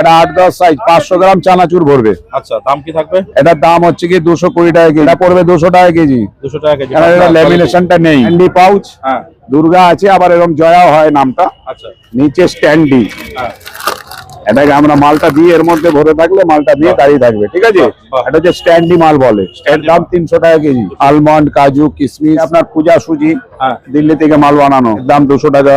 এটা 8-10 সাইজ 500 গ্রাম চানাচুর ভরবে। আচ্ছা, দাম কি থাকবে? এটার দাম হচ্ছে কি 220 টাকা কেজি। এটা পড়বে 200 টাকা কেজি। 200 টাকা কেজি। এটা ল্যামিনেশনটা নেই। স্ট্যান্ডি পাউচ, হ্যাঁ, দুর্গা আছে, আবার এরকম জয়া হয় নামটা। আচ্ছা, নিচে স্ট্যান্ডি। হ্যাঁ, এটাকে আমরা মালটা দিয়ে এর মধ্যে ভরে থাকলে মালটা দিয়ে দাঁড়িয়ে থাকবে, ঠিক আছে। এটা হচ্ছে স্ট্যান্ডি মাল বলে। এর দাম 300 টাকা কেজি। আলমন্ড, কাজু, কিশমিশ, আপনার পূজা সুজি, হ্যাঁ, দিল্লি থেকে মাল বানানো, দাম 200 টাকা।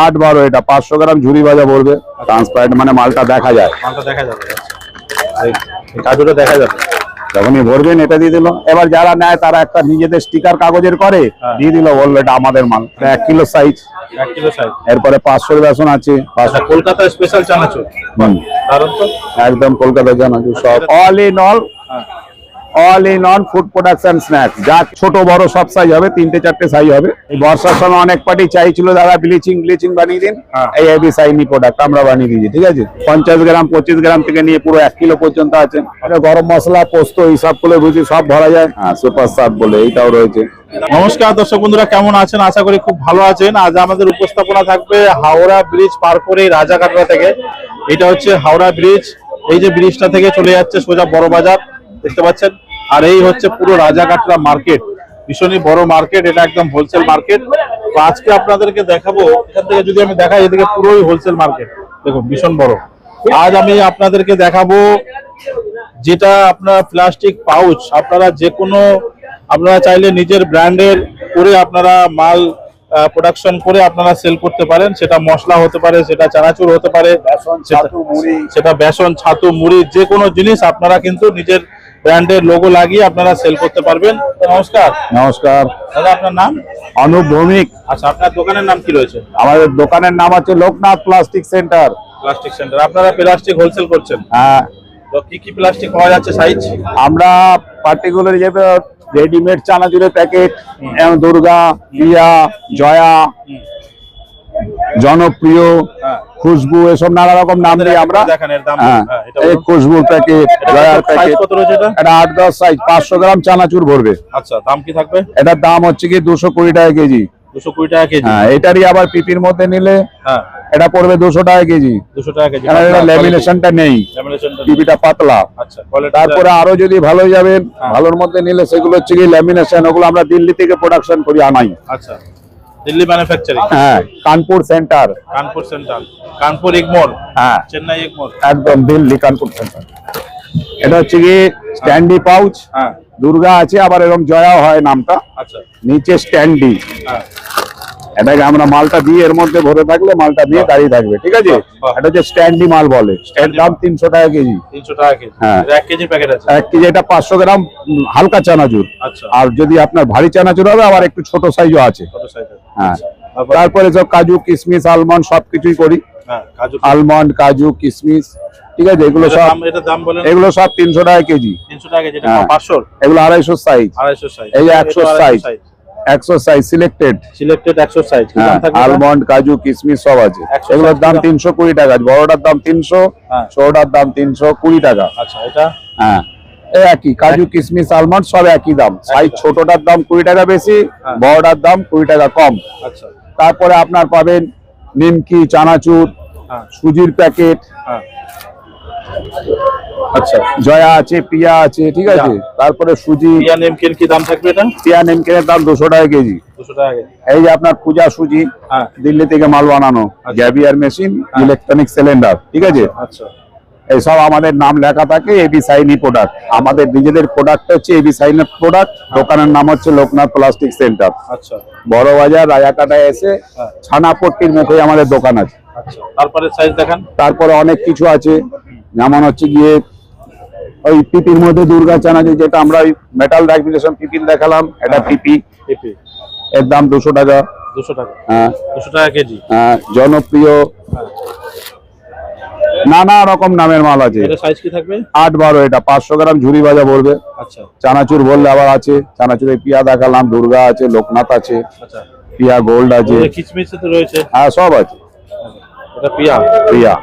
8-12 এটা 500 গ্রাম ঝুরি ভাজা পড়বে। ট্রান্সপারেন্ট মানে মালটা দেখা যায়, মালটা দেখা যাবে। এই কাজুটা দেখা যাবে যখনই ভরবেন এটা দিয়ে দিল। এবার যারা নেয় তারা একটা নিজেদের স্টিকার কাগজের করে দিয়ে দিল, বললো এটা আমাদের মাল। 1 কিলো সাইজ। 1 kilo size. এরপরে 500 বেসন আছে। আচ্ছা, কলকাতা স্পেশাল চানাচুর। কারণ তো একদম কলকাতা চানাচুর সব all in all food production snacks, যা ছোট বড় সব সাইজ হবে, 3-4টে সাইজ হবে। এই বর্ষার সময় অনেক পার্টি চাইছিল দাদা ব্লিচিং বানিয়ে দিন, এই এবি সাইনি প্রোডাক্ট আমরা বানিয়ে দিয়েছি, ঠিক আছে। 50 গ্রাম 25 গ্রাম থেকে নিয়ে পুরো 1 কিলো পর্যন্ত আছে। এটা গরম মশলা, পোস্ত, হিসাব করে বুঝি সব ভরা যায়। সুপার সাপ বলে এইটাও রয়েছে। নমস্কার দর্শক বন্ধুরা, কেমন আছেন? আশা করি খুব ভালো আছেন। আজ আমাদের উপস্থাপনা থাকবে হাওড়া ব্রিজ পার করে রাজাকাটরা থেকে। এটা হচ্ছে হাওড়া ব্রিজ। এই যে ব্রিজটা থেকে চলে যাচ্ছে সোজা বড় বাজার, দেখতে পাচ্ছেন। আর এই হচ্ছে পুরো রাজাকাটরা মার্কেট, ভীষণই বড় মার্কেট। এটা একদম হোলসেল মার্কেট। তো আজকে আপনাদেরকে দেখাবো, এখান থেকে যদি আমি দেখাই, এদিকে পুরোই হোলসেল মার্কেট, দেখুন ভীষণ বড়। আজ আমি আপনাদেরকে দেখাবো যেটা আপনার প্লাস্টিক পাউচ, আপনারা যে কোনো, আপনারা চাইলে নিজের ব্র্যান্ডের করে আপনারা মাল প্রোডাকশন করে আপনারা সেল করতে পারেন। সেটা মশলা হতে পারে, সেটা চানাচুর হতে পারে, সেটা বেসন, ছাতু, মুড়ি, যে কোনো জিনিস আপনারা কিন্তু নিজের ব্র্যান্ডের লোগো লাগিয়ে আপনারা সেল করতে পারবেন। নমস্কার। নমস্কার দাদা, আপনার নাম? অনুপ ভৌমিক। আচ্ছা, আপনার দোকানের নাম কি রয়েছে? আমাদের দোকানের নাম হচ্ছে Loknath plastic centre. Plastic centre. আপনারা প্লাস্টিক হোলসেল করছেন? হ্যাঁ। তো কি কি প্লাস্টিক পাওয়া যাচ্ছে সাইজ? আমরা পার্টিকুলার যেটা রেডিমেড চানাচুরের প্যাকেট, দুর্গা, প্রিয়া, জয়া, জনপ্রিয়, খুশবু, এসব নানা রকম নাম দিয়ে আমরা দেখেন। এর দাম এই খুশবুর প্যাকেট, জয়ার প্যাকেট। কত রয়েছে এটা? এটা 8-10 সাইজ 500 গ্রাম চানাচুর ভরবে। আচ্ছা, দাম কি থাকবে? এটার দাম হচ্ছে কি 220 টাকা কেজি। 220 টাকা কেজি। হ্যাঁ, এটারই আবার পিপির মধ্যে নিলে এটা পড়বে 200 টাকা কেজি। 200 টাকা কেজি। এটা ল্যামিনেশনটা নেই, পিপিটা পাতলা। আচ্ছা, তারপরে আরো যদি ভালো যাবেন, ভালোর মধ্যে নিলে সেগুলো হচ্ছে কি ল্যামিনেশন, ওগুলো আমরা দিল্লি থেকে প্রোডাকশন করি আনাই। আচ্ছা, দিল্লি ম্যানুফ্যাকচারিং। হ্যাঁ, কানপুর সেন্টার। কানপুর এগমোর। হ্যাঁ, চেন্নাই এগমোর। একদম দিল্লি কানপুর সেন্টার। এটা হচ্ছে কি স্ট্যান্ডি পাউচ, দুর্গা আছে, আবার এরকম জয়াও হয় নামটা। আচ্ছা, নিচে স্ট্যান্ডি। এটাকে আমরা মালটা দিয়ে এর মধ্যে ভরে থাকলে মালটা দিয়ে দাঁড়িয়ে থাকবে, ঠিক আছে। এটা হচ্ছে স্ট্যান্ডি মাল বলে। এর দাম 300 টাকা কেজি। 300 টাকা কেজি। হ্যাঁ, 1 কেজি প্যাকেট আছে। 1 কেজি। এটা 500 গ্রাম হালকা চানাচুর। আচ্ছা, আর যদি আপনার ভারী চানাচুর হবে আবার একটু ছোট সাইজও আছে। হ্যাঁ, তারপরে সব কাজু, কিশমিশ, আলমন্ড সবকিছুই করি। আলমন্ড, কাজু, কিশমিশ, ঠিক আছে। এগুলো সব, এগুলো সব 300 টাকা কেজি। 300 টাকা কেজি। 500। এগুলো 250 সাইজ। 250 সাইজ। এই 100 size. 100 size selected 100 size. Almond, কাজু, কিশমিশ সব আছে। এগুলোর দাম 320 টাকা। বড়টার দাম 300, ছোটটার দাম 320 টাকা। আচ্ছা, এটা হ্যাঁ একই। কাজু, কিশমিশ, আলমন্ড সব একই দাম। সাইজ ছোটটার দাম 20 টাকা বেশি, বড়টার দাম 20 টাকা কম। আচ্ছা, তারপরে আপনার পাবেন নিমকি, চানাচুর, সুজির প্যাকেট। আচ্ছা, জয়া আছে, পিয়া আছে, ঠিক আছে। তারপরে সুজি। পিয়া নেমকিন কি দাম থাকবে এটা? পিয়া নেমকিনের দাম 200 টাকা কেজি। 200 টাকা কেজি। এই যে আপনার পূজা সুজি, দিল্লি থেকে মাল বানানো, গ্যাভিয়ার মেশিন, ইলেকট্রনিক সিলিন্ডার, ঠিক আছে। আচ্ছা, এই সব আমাদের নাম লেখা থাকে, এবি সাইনি প্রোডাক্ট। আমাদের নিজেদের প্রোডাক্ট হচ্ছে এবি সাইনের প্রোডাক্ট। দোকানের নাম হচ্ছে লোকনাথ প্লাস্টিক সেন্টার। আচ্ছা, বড় বাজার রাজাকাটায় এসে ছানাপট্টির মুখে আমাদের দোকান আছে। আচ্ছা, তারপরে সাইজ দেখান। তারপরে অনেক কিছু আছে, যেমন হচ্ছে গিয়ে ওই পিপির মধ্যে দুর্গা চানাচুর, যেটা আমরা ওই মেটাল ল্যামিনেশন পিপি দেখালাম, এটা পিপি। এর দাম 200 টাকা। 200 টাকা। হ্যাঁ, 200 টাকা কেজি। হ্যাঁ, জনপ্রিয় নানা রকম নামের মাল আছে। এটা সাইজ কি থাকবে? 8-12 এটা 500 গ্রাম ঝুরি ভাজা পড়বে। আচ্ছা, চানাচুর বললে আবার আছে। চানাচুরে পিয়া দেখালাম, দুর্গা আছে, লোকনাথ আছে। আচ্ছা, পিয়া গোল্ড আছে, কিশমিশ তো রয়েছে। হ্যাঁ, সব আছে। এটা পিয়া। পিয়া।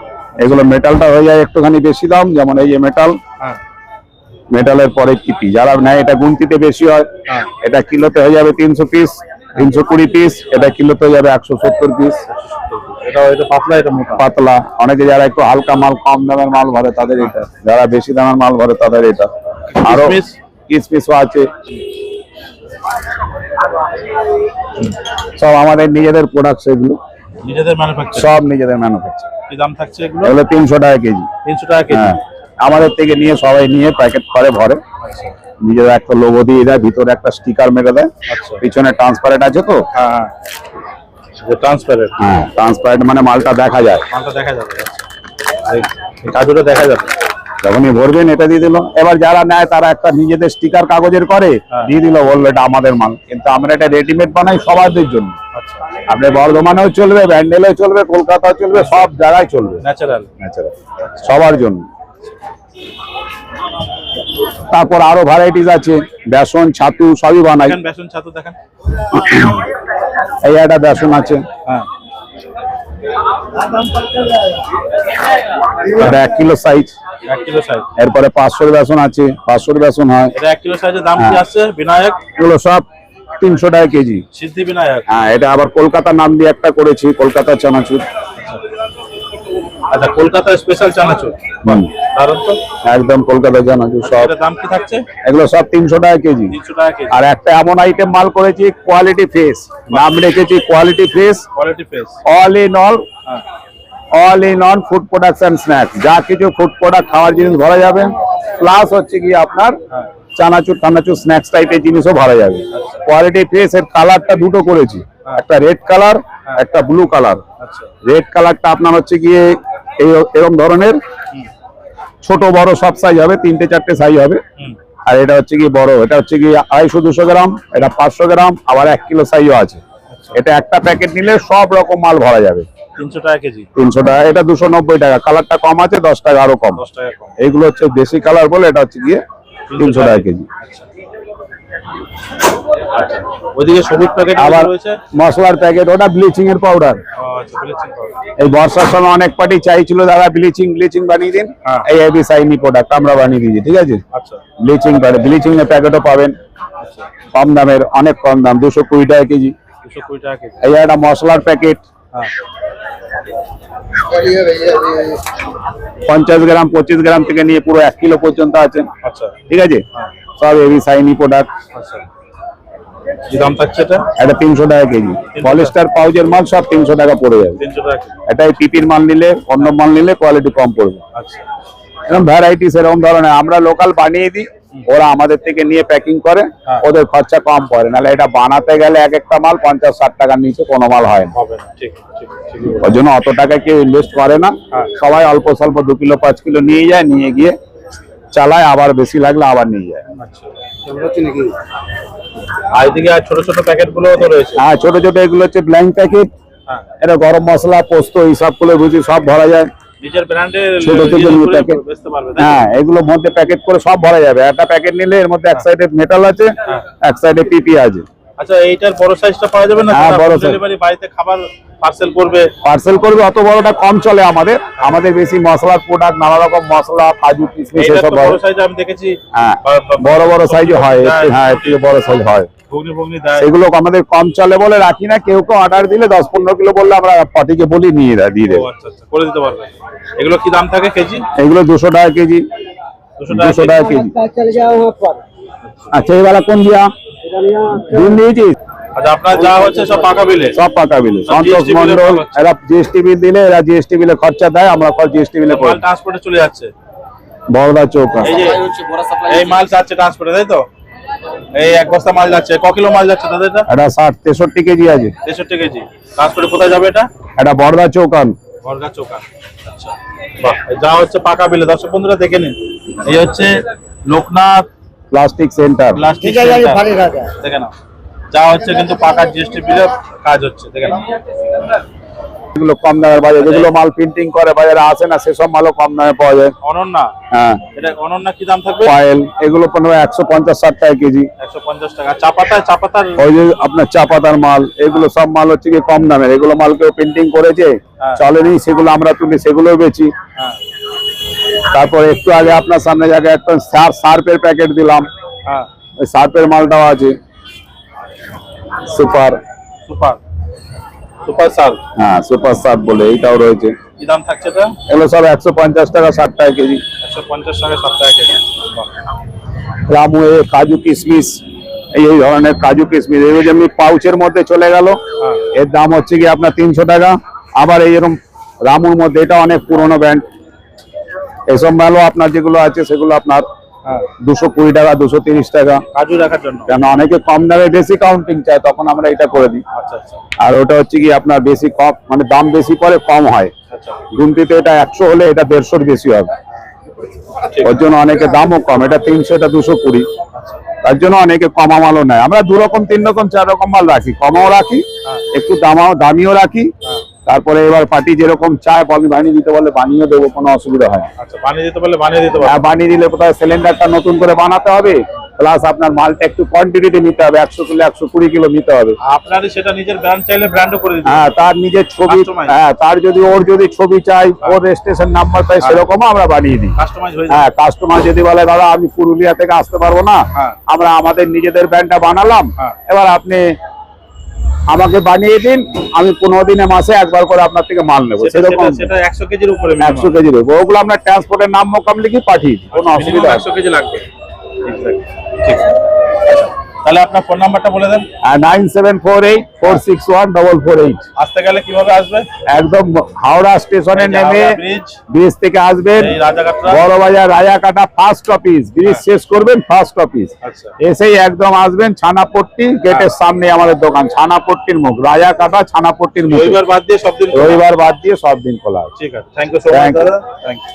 এগুলো মেটালটা হয়ে যায় একটুখানি বেশি দাম, যেমন এই যে মেটাল। মেটালের পরে পিপি যারা নেয় এটা গুনতিতে বেশি হয়। এটা কিলোতে হয়ে যাবে 300 পিস, 320 পিস। এটা কিলোতে হয়ে যাবে 170 পিস। এটা পাতলা, এটা মোটা। পাতলা। অনেকে যারা একটু হালকা মাল, কম দামের মাল ভরে তাদের এটা, যারা বেশি দামের মাল ভরে তাদের এটা। আরো কিসমিস? কিসমিসও আছে। সব আমাদের নিজেদের প্রোডাক্ট, এগুলো নিজেদের ম্যানুফ্যাকচার? সব নিজেদের ম্যানুফ্যাকচার। কি দাম থাকছে এগুলো? এগুলো 300 টাকা কেজি। 300 টাকা কেজি। হ্যাঁ, আমাদের থেকে নিয়ে সবাই নিয়ে প্যাকেট করে ভরে, আচ্ছা নিজেরা একটা লোগো দিয়ে দেয়, ভিতরে একটা স্টিকার মেরে দেয়, আচ্ছা। পিছনে ট্রান্সপারেন্ট আছে তো। হ্যাঁ হ্যাঁ, ট্রান্সপারেন্ট। হ্যাঁ, ট্রান্সপারেন্ট মানে মালটা দেখা যায়, মালটা দেখা যাবে। এই কাজুটা দেখা যাবে। যখনই ভরবেন এটা দিয়ে দিল। এবার যারা নেয় তারা একটা নিজেদের স্টিকার কাগজের করে হ্যাঁ। দিয়ে দিল, বললো এটা আমাদের মাল। কিন্তু আমরা এটা রেডিমেড বানাই সবাইদের জন্য। আচ্ছা, আপনি বর্ধমানেও চলবে, ব্যান্ডেলেও চলবে, কলকাতাও চলবে, সব জায়গায় চলবে, ন্যাচারাল। ন্যাচারাল, সবার জন্য। তারপর আরো ভ্যারাইটিস আছে, বেসন, ছাতু সবই বানাই। দেখেন বেসন ছাতু দেখেন। এই একটা বেসন আছে, হ্যাঁ, এটা 1 কিলো সাইজ। 1 kilo size. এরপরে 500 বেসন আছে, 500 বেসন হয়। এটা 1 কিলো সাইজের দাম কি হ্যাঁ। আছে? বিনায়ক? এগুলো সব 300 টাকা কেজি। সিদ্ধি বিনায়ক। হ্যাঁ, এটা আবার কলকাতা নাম দিয়ে একটা করেছি, কলকাতা চানাচুর। আচ্ছা, কলকাতা স্পেশাল চানাচুর। কারণ তো একদম কলকাতা চানাচুর সব। এটার দাম কি থাকছে? এগুলো সব 300 টাকা কেজি। 300 টাকা কেজি। আর একটা এমন আইটেম মাল করেছি, কোয়ালিটি ফেস, নাম রেখেছি quality face. Quality face. All in all, হ্যাঁ, all in on food products and snacks. যা কিছু ফুড প্রোডাক্ট, খাওয়ার জিনিস ভরা যাবে, প্লাস হচ্ছে কি আপনার হ্যাঁ। চানাচুর টানাচুর স্ন্যাক্স টাইপের জিনিসও ভরা যাবে। কোয়ালিটি ফেস এর কালারটা দুটো করেছি, একটা রেড কালার, একটা ব্লু কালার। আচ্ছা রেড কালারটা আপনার হচ্ছে গিয়ে এরকম ধরনের, ছোট বড় সব সাইজ হবে, 3টে 4টে সাইজ হবে। হুম। আর এটা হচ্ছে কি বড়, এটা হচ্ছে কি 250-200 গ্রাম, এটা 500 গ্রাম, আবার 1 কিলো সাইজও আছে। এটা একটা প্যাকেট নিলে সব রকম মাল ভরা যাবে। 300 টাকা কেজি। 300 টাকা, এটা 290 টাকা। কালারটা কম আছে, 10 টাকা আরো কম। 10 টাকা কম। এইগুলো হচ্ছে বেশি কালার বলে এটা হচ্ছে গিয়ে 300 টাকা কেজি। আচ্ছা, ওইদিকে সবুজ প্যাকেট আবার রয়েছে। মশলার প্যাকেট, ওটা ব্লিচিং এর পাউডার। আচ্ছা, ব্লিচিং পাউডার। এই বর্ষার সময় অনেক পার্টি চাইছিল দাদা ব্লিচিং বানিয়ে দিন, হ্যাঁ। এই এবি সাইনি প্রোডাক্ট আমরা বানিয়ে দিয়েছি, ঠিক আছে। আচ্ছা ব্লিচিং এর প্যাকেটও পাবেন, আচ্ছা, কম দামের, অনেক কম দাম, 220 টাকা কেজি। 220 টাকা কেজি। এই একটা মশলার প্যাকেট, হ্যাঁ, 50 গ্রাম 25 গ্রাম থেকে নিয়ে পুরো 1 কিলো পর্যন্ত আছে, আচ্ছা ঠিক আছে। হ্যাঁ, সব এবি সাইনি প্রোডাক্ট। আচ্ছা। কি দাম থাকছে এটা? এটা 300 টাকা কেজি। পলিস্টার পাউচের মাল সব 300 টাকা পড়ে যাবে। 300 টাকা কেজি। এটাই পিপির মাল নিলে, অন্য মাল নিলে কোয়ালিটি কম পড়বে। আচ্ছা এরকম ভ্যারাইটিস এরকম ধরনের আমরা লোকাল বানিয়ে দিই, ওরা আমাদের থেকে নিয়ে প্যাকিং করে, হ্যাঁ। ওদের খরচা কম পড়ে। নাহলে এটা বানাতে গেলে এক একটা মাল 50-60 টাকার নিচে কোনো মাল হয় না। হবে না, ঠিক ঠিক ঠিক। ওই জন্য অত টাকা কেউ ইনভেস্ট করে না, হ্যাঁ। সবাই অল্প স্বল্প 2 কিলো 5 কিলো নিয়ে যায়, নিয়ে গিয়ে চালায়, আবার বেশি লাগলে আবার নিয়ে যায়। আচ্ছা, আর এদিকে আর ছোট ছোট প্যাকেট গুলো তো রয়েছে। হ্যাঁ, ছোট ছোট এগুলো হচ্ছে ব্ল্যাঙ্ক প্যাকেট। হ্যাঁ, এটা গরম মশলা, পোস্ত, এইসব গুলো বুঝি সব ভরা যায়। নিজের ব্র্যান্ডের ছোট ছোট প্যাকেট, বেচতে পারবে, তাই তো? হ্যাঁ, এগুলোর মধ্যে প্যাকেট করে সব ভরা যাবে। একটা প্যাকেট নিলে এর মধ্যে এক সাইডে মেটাল আছে, হ্যাঁ। এক সাইডে পিপি আছে। আচ্ছা, এইটার বড় সাইজটা পাওয়া যাবে না? হ্যাঁ, বড় size। ডেলিভারি বাড়িতে খাবার পার্সেল করবে। পার্সেল করবে, অত বড়টা কম চলে আমাদের বেশি মশলার প্রোডাক্ট, নানা রকম মশলা, কাজু কিশমিশ এইটার এসব তো বড় সাইজ আমি দেখেছি। হ্যাঁ, বা- বড় বড় সাইজও হয়, দেয়, হ্যাঁ, একটু বড় সাইজ হয়। ঘুগনি দেয়। সেগুলো আমাদের কম চলে বলে রাখি না। কেউ অর্ডার দিলে 10-15 কিলো বললে আমরা পার্টিকে বলি নিয়ে দিয়ে ও দেবো। আচ্ছা আচ্ছা, করে দিতে পারবে। এগুলো কি দাম থাকে কেজি? এগুলো 200 টাকা কেজি। 200 200 টাকা টাকা কেজি। আচ্ছা, এই वाला কোন দিয়া দিন দিয়েছিস? আচ্ছা, আপনার যা হচ্ছে সব পাকা বিলে। সব পাকা বিলে। সব সন্তোষ GST বিলে মন্ডল, পাওয়া যাচ্ছে। এরা জিএসটি বিল দিলে, এরা জিএসটি বিলে খরচা দেয়, আমরা জিএসটি বিলে মাল ট্রান্সপোর্টে চলে যাচ্ছে। বড়দা চৌকা। এই যে এই মাল যাচ্ছে ট্রান্সপোর্টে, তাই তো? এই এক বস্তা মাল যাচ্ছে, ক কিলো মাল যাচ্ছে তাদের? এটা এটা 60-63 কেজি আছে। 63 কেজি। ট্রান্সপোর্টে কোথায় যাবে এটা? এটা বড়দা চৌকান। বর্গা চোকা। আচ্ছা, বাহ, এই যা হচ্ছে পাকা বিলে। দর্শক বন্ধুরা দেখে নিন, এই হচ্ছে লোকনাথ প্লাস্টিক সেন্টার। প্লাস্টিক দেখে নাও, যা হচ্ছে কিন্তু পাকা জিএসটি বিলে কাজ হচ্ছে, দেখে নাও। এগুলো কম দামের বাজার, যেগুলো মাল প্রিন্টিং করে বাজারে আসে না, সেসব মালও কম দামে পাওয়া যায়। অনন্যা, হ্যাঁ, এটা অনন্যা কি দাম থাকবে? পায়েল, এগুলো 150-60 টাকা কেজি। 150 টাকা। চাপাতার ওই যে আপনার চা পাতার মাল, এগুলো সব মাল হচ্ছে কি কম দামের। এগুলো মাল কেউ প্রিন্টিং করেছে, হ্যাঁ। চলেনি, সেগুলো আমরা তুলি, সেগুলো বেচি। হ্যাঁ তারপর একটু আগে আপনার সামনে জায়গায় একটা সার্ফের প্যাকেট দিলাম, হ্যাঁ, ওই সার্ফের মালটাও আছে, সুপার। সুপার। সুপার সাল হ্যাঁ সুপার সাপ বলে এইটাও রয়েছে। কি দাম থাকছে এটা? এগুলো সব 150 টাকা 60 টাকা কেজি। 150 টাকা 60 টাকা কেজি। বাহ। রামু কাজু কিশমিশ, এই ধরনের কাজু কিশমিশ এই যেমনি পাউচের মধ্যে চলে গেল, হ্যাঁ। এর দাম হচ্ছে কি আপনার 300 টাকা। আবার এইরকম রামুর মধ্যে, এটা অনেক পুরনো ব্র্যান্ড, এসব মালও আপনার যেগুলো আছে সেগুলো আপনার হ্যাঁ 220 টাকা 230 টাকা। কাজু রাখার জন্য। কেন অনেকে কম দামে বেশি কাউন্টিং চায়, তখন আমরা এটা করে দিই। আচ্ছা আচ্ছা আর ওটা হচ্ছে কি আপনার বেশি কম, মানে দাম বেশি পরে কম হয়। আচ্ছা গুনতিতে এটা 100 হলে এটা 150-এর বেশি হবে, ঠিক। ওর জন্য অনেকে দামও কম, এটা 300 এটা 220। আচ্ছা তার জন্য অনেকে কমা মালও নেয়। আমরা 2 রকম 3 রকম 4 রকম মাল রাখি, কমাও রাখি, হ্যাঁ একটু দামিও রাখি। হ্যাঁ। তারপরে এবার পার্টি যেরকম চায় বানিয়ে দিতে বলে বানিয়ে দেবো, কোনো অসুবিধা হয় না। আচ্ছা বানিয়ে দিতে পারলে বানিয়ে দিতে পারবো। হ্যাঁ, বানিয়ে দিলে কোথাও সিলিন্ডারটা নতুন করে বানাতে হবে, প্লাস আপনার মালটা একটু কোয়ান্টিটিতে নিতে হবে, 100 কিলো 120 কিলো নিতে হবে। আপনারই সেটা নিজের ব্র্যান্ড চাইলে ব্র্যান্ডও করে দিতে হ্যাঁ, তার নিজের ছবি, Customize। হ্যাঁ তার যদি ওর যদি ছবি চাই, ওর রেজিস্ট্রেশন নাম্বার চাই, সেরকমও আমরা বানিয়ে দিই। কাস্টমাইজ হয়ে হ্যাঁ, যাবে। কাস্টমার যদি বলে দাদা আমি পুরুলিয়া থেকে আসতে পারবো না, হ্যাঁ। আমরা আমাদের নিজেদের ব্র্যান্ডটা বানালাম, হ্যাঁ। এবার আপনি আমাকে বানিয়ে দিন, আমি 15 দিনে মাসে একবার করে আপনার থেকে মাল নেবো, সেরকম সেটা 100 কেজির উপরে 100 কেজি দেবো। ওগুলো আমরা ট্রান্সপোর্টের নাম মোকাম লিখে পাঠিয়ে দিই, কোনো অসুবিধা হয় 100 কেজি লাগবে। ঠিক আছে। আচ্ছা, তাহলে আপনার ফোন নাম্বারটা বলে দেন। না। 9748461448। আসতে গেলে কিভাবে আসবে? একদম হাওড়া স্টেশনে নেমে ব্রিজ ব্রিজ থেকে আসবেন, এই রাজাঘাটরা। বড় বাজার রাজাকাটা ফার্স্ট অফিস, ব্রিজ শেষ করবেন ফার্স্ট অফিস, আচ্ছা এসেই একদম আসবেন ছানাপট্টি গেটের সামনে আমাদের দোকান, ছানাপট্টির মুখ, রাজাকাটা ছানাপট্টির মুখ। রবিবার বাদ দিয়ে সব দিন খোলা। রবিবার বাদ দিয়ে সব দিন খোলা আছে। ঠিক আছে, thank you so much Thank you. দাদা, থ্যাংক ইউ।